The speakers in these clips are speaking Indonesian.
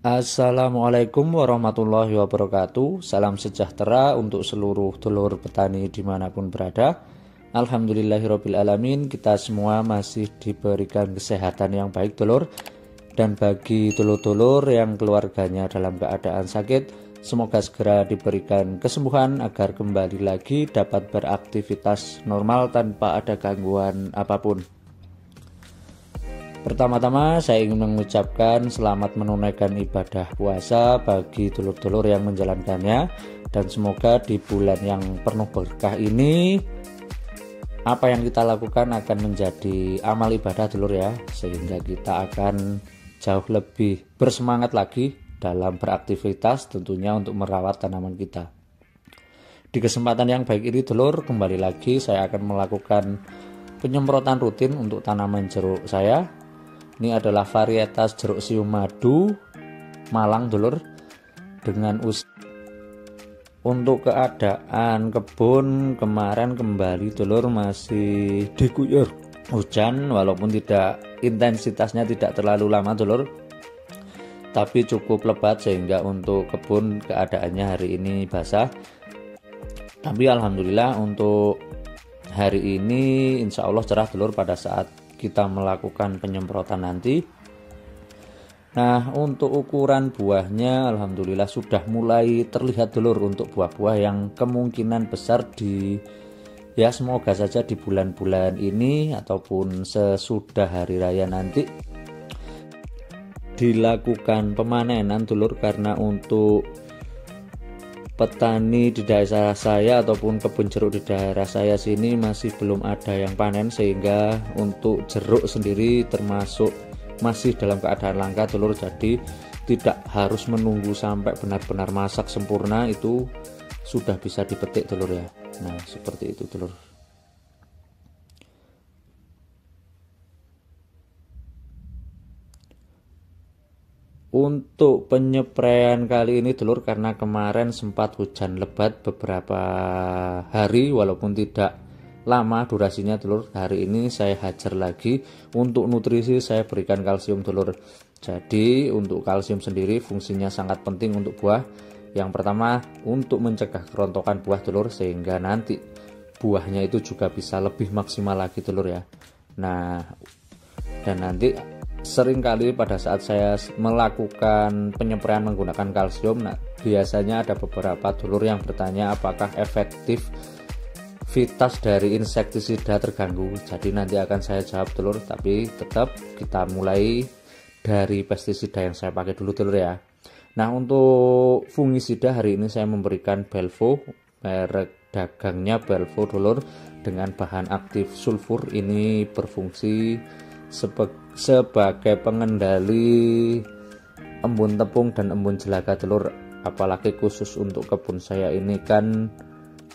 Assalamualaikum warahmatullahi wabarakatuh. Salam sejahtera untuk seluruh dulur petani dimanapun berada. Alhamdulillahirrabbilalamin, kita semua masih diberikan kesehatan yang baik dulur. Dan bagi dulur-dulur yang keluarganya dalam keadaan sakit, semoga segera diberikan kesembuhan agar kembali lagi dapat beraktivitas normal tanpa ada gangguan apapun. Pertama-tama saya ingin mengucapkan selamat menunaikan ibadah puasa bagi dulur-dulur yang menjalankannya, dan semoga di bulan yang penuh berkah ini apa yang kita lakukan akan menjadi amal ibadah dulur ya, sehingga kita akan jauh lebih bersemangat lagi dalam beraktivitas, tentunya untuk merawat tanaman kita. Di kesempatan yang baik ini dulur, kembali lagi saya akan melakukan penyemprotan rutin untuk tanaman jeruk saya. Ini adalah varietas jeruk sium madu Malang dulur, dengan untuk keadaan kebun kemarin kembali dulur masih diguyur hujan, walaupun tidak intensitasnya tidak terlalu lama dulur, tapi cukup lebat sehingga untuk kebun keadaannya hari ini basah. Tapi alhamdulillah untuk hari ini insya Allah cerah dulur pada saat kita melakukan penyemprotan nanti. Nah, untuk ukuran buahnya alhamdulillah sudah mulai terlihat dulur untuk buah-buah yang kemungkinan besar semoga saja di bulan-bulan ini ataupun sesudah hari raya nanti dilakukan pemanenan dulur, karena untuk petani di daerah saya ataupun kebun jeruk di daerah saya sini masih belum ada yang panen, sehingga untuk jeruk sendiri termasuk masih dalam keadaan langka dulur. Jadi tidak harus menunggu sampai benar-benar masak sempurna, itu sudah bisa dipetik dulur ya. Nah seperti itu dulur. Untuk penyepraian kali ini dulur, karena kemarin sempat hujan lebat beberapa hari walaupun tidak lama durasinya dulur, hari ini saya hajar lagi. Untuk nutrisi saya berikan kalsium dulur. Jadi untuk kalsium sendiri fungsinya sangat penting untuk buah. Yang pertama untuk mencegah kerontokan buah dulur, sehingga nanti buahnya itu juga bisa lebih maksimal lagi dulur ya. Nah, dan nanti seringkali pada saat saya melakukan penyepraian menggunakan kalsium, biasanya ada beberapa dulur yang bertanya apakah efektivitas dari insektisida terganggu. Jadi nanti akan saya jawab dulur, tapi tetap kita mulai dari pestisida yang saya pakai dulu dulur ya. Nah untuk fungisida hari ini saya memberikan Belvo, merek dagangnya Belvo dulur, dengan bahan aktif sulfur. Ini berfungsi sebagai pengendali embun tepung dan embun jelaga dulur. Apalagi khusus untuk kebun saya ini kan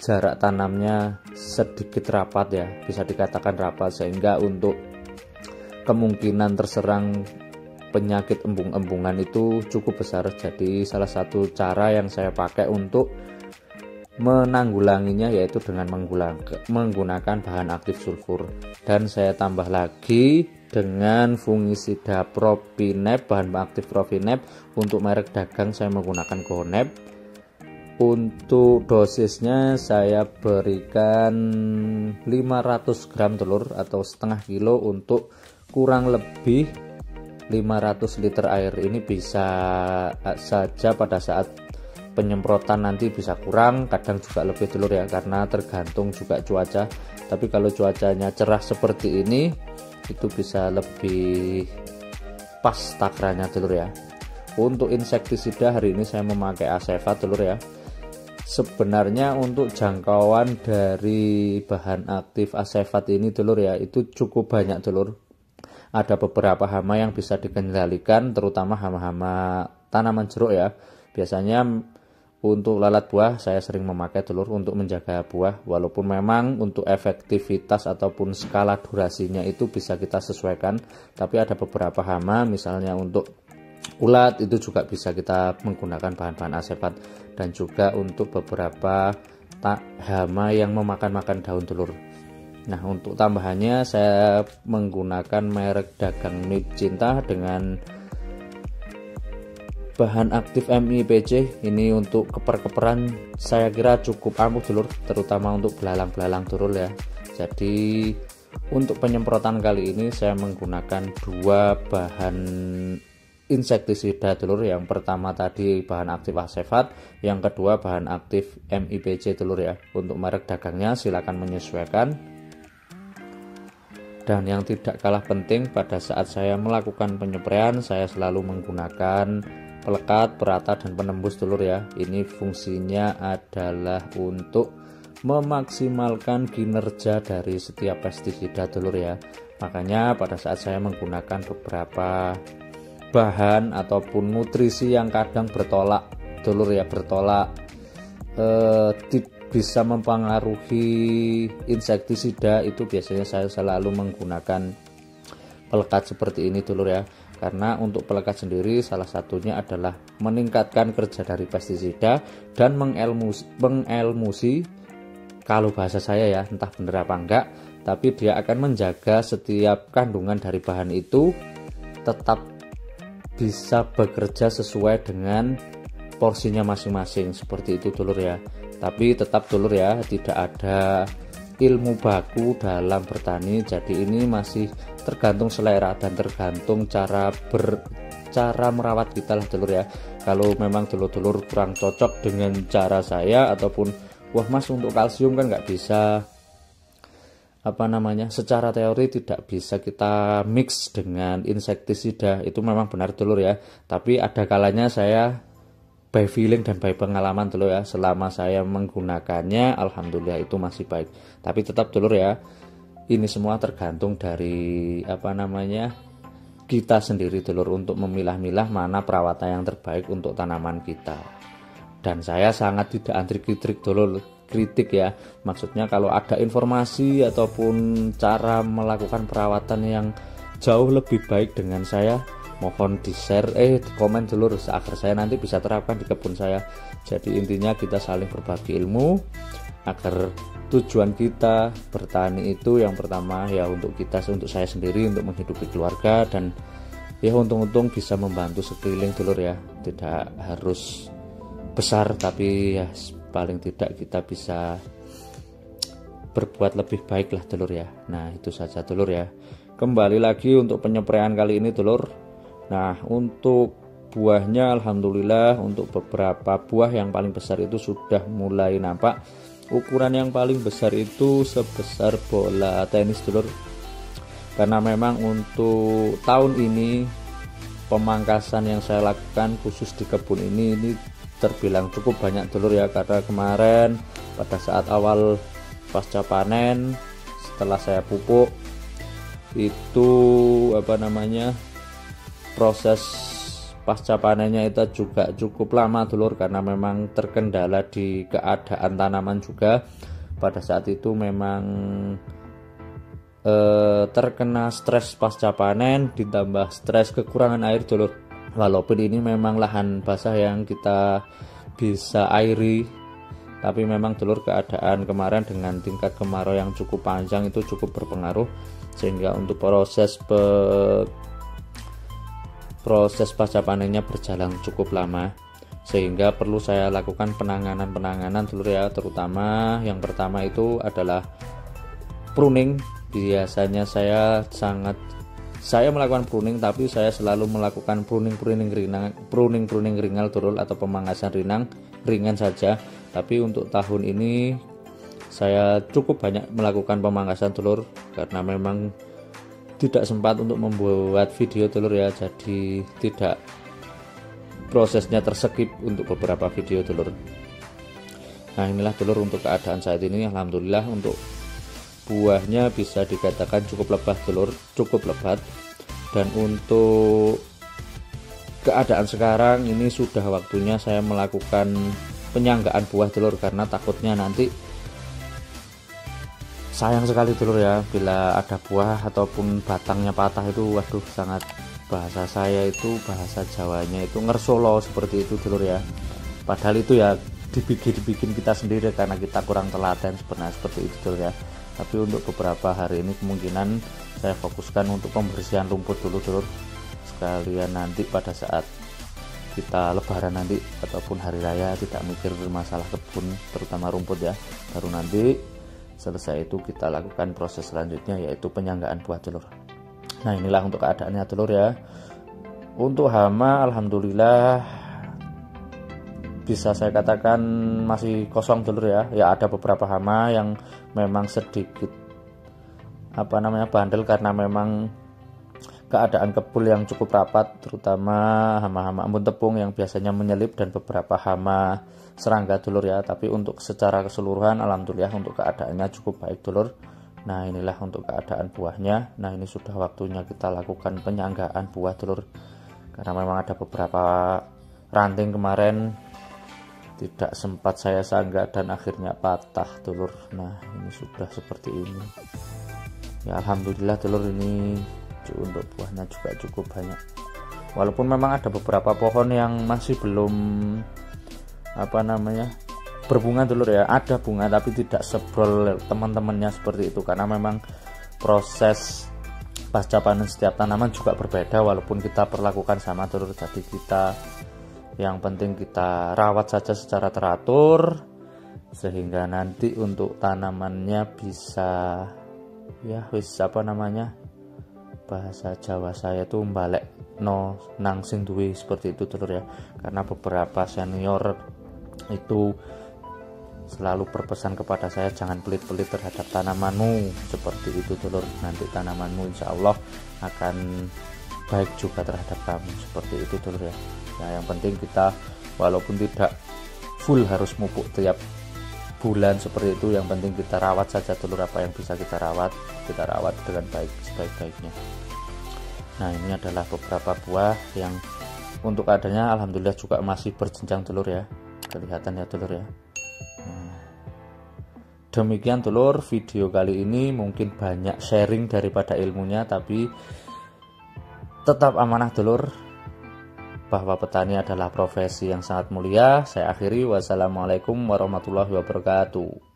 jarak tanamnya sedikit rapat ya, bisa dikatakan rapat, sehingga untuk kemungkinan terserang penyakit embung-embungan itu cukup besar. Jadi salah satu cara yang saya pakai untuk menanggulanginya yaitu dengan menggunakan bahan aktif sulfur, dan saya tambah lagi dengan fungisida Propinep, bahan aktif Propinep. Untuk merek dagang saya menggunakan Gonep. Untuk dosisnya saya berikan 500 gram telur atau setengah kilo untuk kurang lebih 500 liter air. Ini bisa saja pada saat penyemprotan nanti bisa kurang, kadang juga lebih dulur ya, karena tergantung juga cuaca. Tapi kalau cuacanya cerah seperti ini itu bisa lebih pas takarannya dulur ya. Untuk insektisida hari ini saya memakai Acefat dulur ya. Sebenarnya untuk jangkauan dari bahan aktif Acefat ini dulur ya, itu cukup banyak dulur. Ada beberapa hama yang bisa dikendalikan, terutama hama-hama tanaman jeruk ya. Biasanya untuk lalat buah saya sering memakai dulur untuk menjaga buah, walaupun memang untuk efektivitas ataupun skala durasinya itu bisa kita sesuaikan. Tapi ada beberapa hama, misalnya untuk ulat, itu juga bisa kita menggunakan bahan-bahan Acefat. Dan juga untuk beberapa hama yang memakan-makan daun dulur. Nah untuk tambahannya saya menggunakan merek dagang Nip Cinta dengan bahan aktif MIPC ini untuk keper-keperan saya kira cukup ampuh dulur, terutama untuk belalang-belalang dulur ya. Jadi untuk penyemprotan kali ini saya menggunakan dua bahan insektisida dulur. Yang pertama tadi bahan aktif Asefat, yang kedua bahan aktif MIPC dulur ya. Untuk merek dagangnya silakan menyesuaikan. Dan yang tidak kalah penting, pada saat saya melakukan penyemprotan saya selalu menggunakan pelekat, perata, dan penembus dulur ya. Ini fungsinya adalah untuk memaksimalkan kinerja dari setiap pestisida dulur ya. Makanya pada saat saya menggunakan beberapa bahan ataupun nutrisi yang kadang bertolak dulur ya, bisa mempengaruhi insektisida, itu biasanya saya selalu menggunakan pelekat seperti ini dulur ya. Karena untuk pelekat sendiri salah satunya adalah meningkatkan kerja dari pestisida dan mengelmusi, kalau bahasa saya ya, entah benar apa enggak, tapi dia akan menjaga setiap kandungan dari bahan itu tetap bisa bekerja sesuai dengan porsinya masing-masing, seperti itu dulur ya. Tapi tetap dulur ya, tidak ada ilmu baku dalam bertani, jadi ini masih tergantung selera dan tergantung cara merawat kita lah dulur ya. Kalau memang dulur-dulur kurang cocok dengan cara saya, ataupun wah mas untuk kalsium kan nggak bisa secara teori tidak bisa kita mix dengan insektisida, itu memang benar dulur ya. Tapi ada kalanya saya by feeling dan by pengalaman dulur ya, selama saya menggunakannya alhamdulillah itu masih baik. Tapi tetap dulur ya, ini semua tergantung dari kita sendiri dulur, untuk memilah-milah mana perawatan yang terbaik untuk tanaman kita. Dan saya sangat tidak antrik-intrik dulur, kritik ya, maksudnya kalau ada informasi ataupun cara melakukan perawatan yang jauh lebih baik dengan saya, mohon di share, di komen dulur, agar saya nanti bisa terapkan di kebun saya. Jadi intinya kita saling berbagi ilmu agar tujuan kita bertani itu yang pertama ya untuk saya sendiri, untuk menghidupi keluarga, dan ya untung-untung bisa membantu sekeliling dulur ya. Tidak harus besar, tapi ya paling tidak kita bisa berbuat lebih baik lah dulur ya. Nah itu saja dulur ya. Kembali lagi untuk penyemprotan kali ini dulur. Nah untuk buahnya alhamdulillah, untuk beberapa buah yang paling besar itu sudah mulai nampak. Ukuran yang paling besar itu sebesar bola tenis dulur. Karena memang untuk tahun ini pemangkasan yang saya lakukan khusus di kebun ini terbilang cukup banyak dulur ya. Karena kemarin pada saat awal pasca panen, setelah saya pupuk itu proses pasca panennya itu juga cukup lama dulur, karena memang terkendala di keadaan tanaman juga. Pada saat itu memang terkena stres pasca panen, ditambah stres kekurangan air dulur. Walaupun ini memang lahan basah yang kita bisa airi, tapi memang dulur keadaan kemarin dengan tingkat kemarau yang cukup panjang itu cukup berpengaruh, sehingga untuk proses pasca panennya berjalan cukup lama, sehingga perlu saya lakukan penanganan dulur ya. Terutama yang pertama itu adalah pruning. Biasanya saya melakukan pruning, tapi saya selalu melakukan pruning ringan dulur, atau pemangkasan ringan saja. Tapi untuk tahun ini saya cukup banyak melakukan pemangkasan dulur, karena memang tidak sempat untuk membuat video dulur ya, jadi tidak, prosesnya terskip untuk beberapa video dulur. Nah inilah dulur untuk keadaan saat ini, alhamdulillah untuk buahnya bisa dikatakan cukup lebat dulur, cukup lebat. Dan untuk keadaan sekarang ini sudah waktunya saya melakukan penyanggaan buah dulur, karena takutnya nanti sayang sekali dulur ya bila ada buah ataupun batangnya patah itu, waduh sangat, bahasa saya itu bahasa Jawanya itu ngersolo seperti itu dulur ya. Padahal itu ya dibikin kita sendiri karena kita kurang telaten sebenarnya, seperti itu dulur ya. Tapi untuk beberapa hari ini kemungkinan saya fokuskan untuk pembersihan rumput dulu dulur, sekalian nanti pada saat kita lebaran nanti ataupun hari raya tidak mikir masalah kebun terutama rumput ya. Baru nanti selesai itu kita lakukan proses selanjutnya yaitu penyanggaan buah telur. Nah inilah untuk keadaannya telur ya. Untuk hama alhamdulillah bisa saya katakan masih kosong telur ya. Ya ada beberapa hama yang memang sedikit bandel karena memang keadaan kebul yang cukup rapat, terutama hama-hama embun tepung yang biasanya menyelip dan beberapa hama serangga dulur ya. Tapi untuk secara keseluruhan alhamdulillah untuk keadaannya cukup baik dulur. Nah inilah untuk keadaan buahnya. Nah ini sudah waktunya kita lakukan penyanggaan buah dulur, karena memang ada beberapa ranting kemarin tidak sempat saya sanggah dan akhirnya patah dulur. Nah ini sudah seperti ini ya, alhamdulillah dulur. Ini untuk buahnya juga cukup banyak, walaupun memang ada beberapa pohon yang masih belum berbunga dulur ya. Ada bunga tapi tidak sebrol teman-temannya seperti itu, karena memang proses pasca panen setiap tanaman juga berbeda, walaupun kita perlakukan sama dulur. Jadi kita yang penting kita rawat saja secara teratur sehingga nanti untuk tanamannya bisa ya bahasa Jawa saya tuh balik no nang sing duwe, seperti itu dulur ya. Karena beberapa senior itu selalu berpesan kepada saya jangan pelit-pelit terhadap tanamanmu, seperti itu dulur. Nanti tanamanmu insya Allah akan baik juga terhadap kamu, seperti itu dulur ya. Nah yang penting kita walaupun tidak full harus mupuk tiap bulan seperti itu, yang penting kita rawat saja dulur. Apa yang bisa kita rawat dengan baik, sebaik-baiknya. Nah ini adalah beberapa buah yang untuk adanya alhamdulillah juga masih berjenjang dulur ya, kelihatan ya dulur ya. Nah, demikian dulur video kali ini, mungkin banyak sharing daripada ilmunya, tapi tetap amanah dulur bahwa petani adalah profesi yang sangat mulia. Saya akhiri, wassalamualaikum warahmatullahi wabarakatuh.